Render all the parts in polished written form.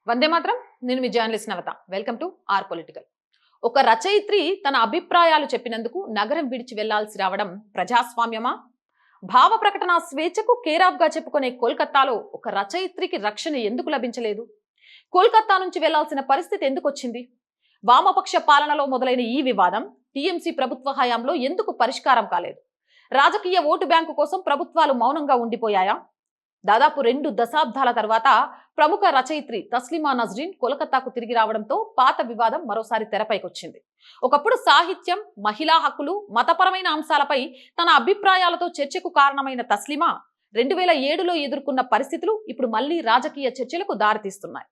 వందే మాత్రం. నేను మీ journalist Navata. Welcome to our political. ఒక రచయిత్రి తన అభిప్రాయాలు చెప్పినందుకు నగరం విడిచి వెళ్లాల్సి రావడం ప్రజాస్వామ్యమా? భావ ప్రకటన స్వేచ్ఛకు కేరాఫ్ గా చెప్పుకునే కోల్కతాలో ఒక రచయిత్రికి రక్షణ ఎందుకు లభించలేదు? కోల్కతా నుంచి వెళ్లాల్సిన పరిస్థితి ఎందుకు వచ్చింది? వామపక్ష పాలనలో మొదలైన ఈ వివాదం టీఎంసీ ప్రభుత్వ హయాంలో ఎందుకు పరిష్కారం కాలేదు? రాజకీయ ఓటు బ్యాంకు కోసం ప్రభుత్వాలు మౌనంగా ఉండిపోయాయా? దాదాపు 2 దశాబ్దాల తర్వాత ప్రముఖ రచయిత్రి తస్లిమా నస్రీన్ కోల్కతాకు తిరిగి రావడంతో పాత వివాదం మరోసారి తెరపైకొచ్చింది. ఒకప్పుడు సాహిత్యం, మహిళా హక్కులు, మతపరమైన అంశాలపై తన అభిప్రాయాలతో చర్చకు కారణమైన తస్లిమా 2007లో ఎదుర్కొన్న పరిస్థితులు ఇప్పుడు మళ్లీ రాజకీయ చర్చలకు దారితీస్తున్నాయి.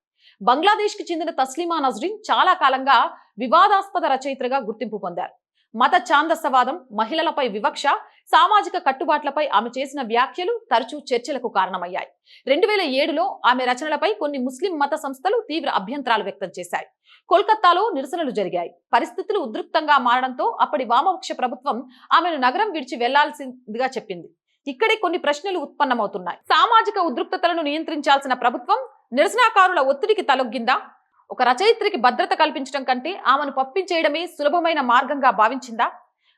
బంగ్లాదేశ్ కి చెందిన తస్లిమా నస్రీన్ చాలా కాలంగా వివాదాస్పద రచయిత్రిగా గుర్తింపు పొందారు. మత ఛాందసవాదం, మహిళలపై వివక్ష, సామాజిక కట్టుబాట్లపై ఆమె చేసిన వ్యాఖ్యలు తరచూ చర్చలకు కారణమయ్యాయి. 2007లో ఆమె రచనలపై కొన్ని ముస్లిం మత సంస్థలు తీవ్ర అభ్యంతరాలు వ్యక్తం చేశాయి. కోల్కతాలో నిరసనలు జరిగాయి. పరిస్థితులు ఉద్రిక్తంగా మారడంతో అప్పటి వామపక్ష ప్రభుత్వం ఆమెను నగరం విడిచి వెళ్లాల్సిందిగా చెప్పింది. ఇక్కడే కొన్ని ప్రశ్నలు ఉత్పన్నమవుతున్నాయి. సామాజిక ఉద్రిక్తతలను నియంత్రించాల్సిన ప్రభుత్వం నిరసనకారుల ఒత్తిడికి తలొగ్గిందా? ఒక రచయిత్రికి భద్రత కల్పించడం కంటే ఆమెను పంపించేయడమే సులభమైన మార్గంగా భావించిందా?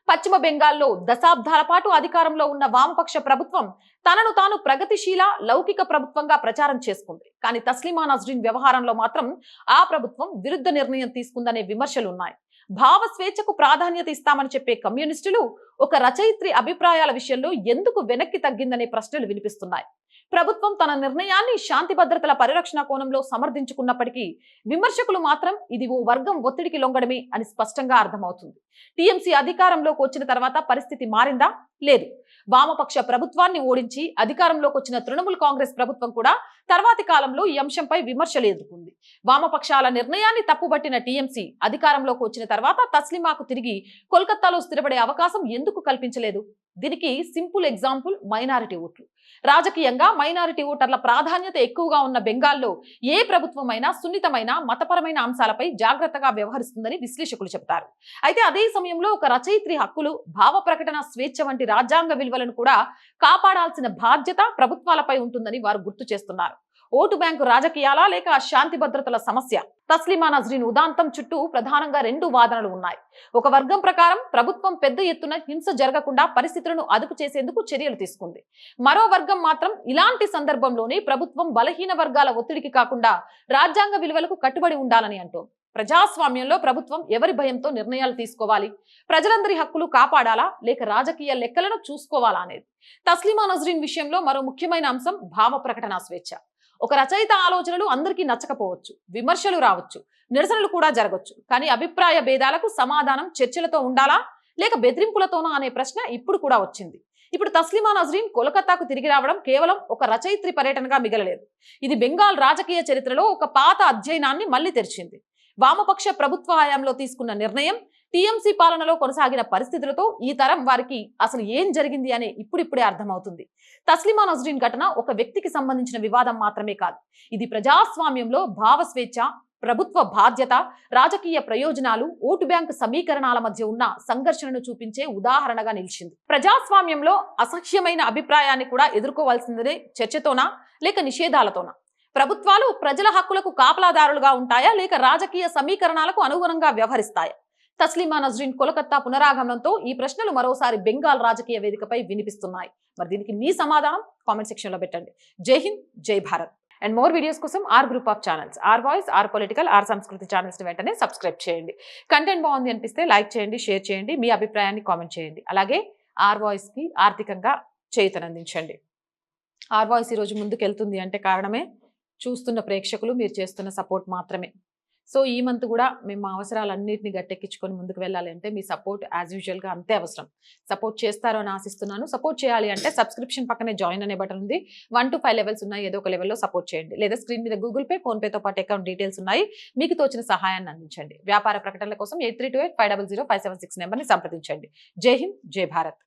పశ్చిమ బెంగాల్లో దశాబ్దాల పాటు అధికారంలో ఉన్న వామపక్ష ప్రభుత్వం తనను తాను ప్రగతిశీల, లౌకిక ప్రభుత్వంగా ప్రచారం చేసుకుంది. కానీ తస్లిమా నస్రీన్ వ్యవహారంలో మాత్రం ఆ ప్రభుత్వం విరుద్ధ నిర్ణయం తీసుకుందనే విమర్శలున్నాయి. భావ స్వేచ్ఛకు ప్రాధాన్యత ఇస్తామని చెప్పే కమ్యూనిస్టులు ఒక రచయిత్రి అభిప్రాయాల విషయంలో ఎందుకు వెనక్కి తగ్గిందనే ప్రశ్నలు వినిపిస్తున్నాయి. ప్రభుత్వం తన నిర్ణయాన్ని శాంతి భద్రతల పరిరక్షణ కోణంలో సమర్థించుకున్నప్పటికీ విమర్శకులు మాత్రం ఇది ఓ వర్గం ఒత్తిడికి లొంగడమే అని స్పష్టంగా అర్థమవుతుంది. టీఎంసీ అధికారంలోకి వచ్చిన తర్వాత పరిస్థితి మారిందా? లేదు. వామపక్ష ప్రభుత్వాన్ని ఓడించి అధికారంలోకి వచ్చిన తృణమూల్ కాంగ్రెస్ ప్రభుత్వం కూడా తర్వాతి కాలంలో ఈ అంశంపై విమర్శలు ఎదుర్కొంది. వామపక్షాల నిర్ణయాన్ని తప్పుబట్టిన టీఎంసీ అధికారంలోకి వచ్చిన తర్వాత తస్లిమాకు తిరిగి కోల్కతాలో స్థిరపడే అవకాశం ఎందుకు కల్పించలేదు? దీనికి సింపుల్ ఎగ్జాంపుల్ మైనారిటీ ఓట్లు. రాజకీయంగా మైనారిటీ ఓటర్ల ప్రాధాన్యత ఎక్కువగా ఉన్న బెంగాల్లో ఏ ప్రభుత్వమైనా సున్నితమైన మతపరమైన అంశాలపై జాగ్రత్తగా వ్యవహరిస్తుందని విశ్లేషకులు చెబుతారు. అయితే అదే సమయంలో ఒక రచయిత్రి హక్కులు, భావ ప్రకటన స్వేచ్ఛ వంటి రాజ్యాంగ విలువలను కూడా కాపాడాల్సిన బాధ్యత ప్రభుత్వాలపై ఉంటుందని వారు గుర్తు చేస్తున్నారు. ఓటు బ్యాంకు రాజకీయాలా లేక శాంతి భద్రతల సమస్య? తస్లిమా నస్రీన్ ఉదాంతం చుట్టూ ప్రధానంగా 2 వాదనలు ఉన్నాయి. ఒక వర్గం ప్రకారం ప్రభుత్వం పెద్ద ఎత్తున హింస జరగకుండా పరిస్థితులను అదుపు చేసేందుకు చర్యలు తీసుకుంది. మరో వర్గం మాత్రం ఇలాంటి సందర్భంలోనే ప్రభుత్వం బలహీన వర్గాల ఒత్తిడికి కాకుండా రాజ్యాంగ విలువలకు కట్టుబడి ఉండాలని అంటోంది. ప్రజాస్వామ్యంలో ప్రభుత్వం ఎవరి భయంతో నిర్ణయాలు తీసుకోవాలి? ప్రజలందరి హక్కులు కాపాడాలా లేక రాజకీయ లెక్కలను చూసుకోవాలా అనేది. తస్లిమా నస్రీన్ విషయంలో మరో ముఖ్యమైన అంశం భావ ప్రకటన స్వేచ్ఛ. ఒక రచయిత ఆలోచనలు అందరికీ నచ్చకపోవచ్చు, విమర్శలు రావచ్చు, నిరసనలు కూడా జరగవచ్చు. కానీ అభిప్రాయ భేదాలకు సమాధానం చర్చలతో ఉండాలా లేక బెదిరింపులతోనా అనే ప్రశ్న ఇప్పుడు కూడా వచ్చింది. ఇప్పుడు తస్లిమా నస్రీన్ కోల్కతాకు తిరిగి రావడం కేవలం ఒక రచయిత్రి పర్యటనగా మిగలలేదు. ఇది బెంగాల్ రాజకీయ చరిత్రలో ఒక పాత అధ్యయనాన్ని మళ్లీ తెరిచింది. వామపక్ష ప్రభుత్వ హయాంలో తీసుకున్న నిర్ణయం, టీఎంసీ పాలనలో కొనసాగిన పరిస్థితులతో ఈ తరం వారికి అసలు ఏం జరిగింది అనే ఇప్పుడిప్పుడే అర్థమవుతుంది. తస్లిమా నస్రీన్ ఘటన ఒక వ్యక్తికి సంబంధించిన వివాదం మాత్రమే కాదు. ఇది ప్రజాస్వామ్యంలో భావ స్వేచ్ఛ, ప్రభుత్వ బాధ్యత, రాజకీయ ప్రయోజనాలు, ఓటు బ్యాంకు సమీకరణాల మధ్య ఉన్న సంఘర్షణను చూపించే ఉదాహరణగా నిలిచింది. ప్రజాస్వామ్యంలో అసహ్యమైన అభిప్రాయాన్ని కూడా ఎదుర్కోవాల్సిందే చర్చతోనా లేక నిషేధాలతోనా? ప్రభుత్వాలు ప్రజల హక్కులకు కాపలాదారులుగా ఉంటాయా లేక రాజకీయ సమీకరణాలకు అనుగుణంగా వ్యవహరిస్తాయా? తస్లిమా నస్రీన్ కోల్కతా పునరాగమనంతో ఈ ప్రశ్నలు మరోసారి బెంగాల్ రాజకీయ వేదికపై వినిపిస్తున్నాయి. మరి దీనికి మీ సమాధానం కామెంట్ సెక్షన్ లో పెట్టండి. జై హింద్, జై భారత్. అండ్ మోర్ వీడియోస్ కోసం our group of channels, our voice, our political, our సంస్కృతి ఛానల్స్ ని వెంటనే సబ్స్క్రైబ్ చేయండి. కంటెంట్ బాగుంది అనిపిస్తే లైక్ చేయండి, షేర్ చేయండి, మీ అభిప్రాయాన్ని కామెంట్ చేయండి. అలాగే ఆర్ వాయిస్ కి ఆర్థికంగా చేయూతనందించండి. ఆర్ వాయిస్ ఈరోజు ముందుకు వెళ్తుంది అంటే కారణమే చూస్తున్న ప్రేక్షకులు, మీరు చేస్తున్న సపోర్ట్ మాత్రమే. సో ఈ మంత్ కూడా మేము మా అవసరాలన్నింటినీ గట్టెక్కించుకొని ముందుకు వెళ్ళాలి అంటే మీ సపోర్ట్ యాజ్ యూజువల్గా అంతే అవసరం. సపోర్ట్ చేస్తారో అని ఆశిస్తున్నాను. సపోర్ట్ చేయాలి అంటే సబ్స్క్రిప్షన్ పక్కనే జాయిన్ అనే బటన్ ఉంది. 1 to 5 లెవెల్స్ ఉన్నాయి. ఏదో ఒక లెవెల్లో సపోర్ట్ చేయండి. లేదా స్క్రీన్ మీద గూగుల్ పే, ఫోన్ పేతో పాటు అకౌంట్ డీటెయిల్స్ ఉన్నాయి. మీకు తోచిన సహాయాన్ని అందించండి. వ్యాపార ప్రకటనల కోసం 8328500576 నెంబర్ని సంప్రదించండి. జై హింద్, జై భారత్.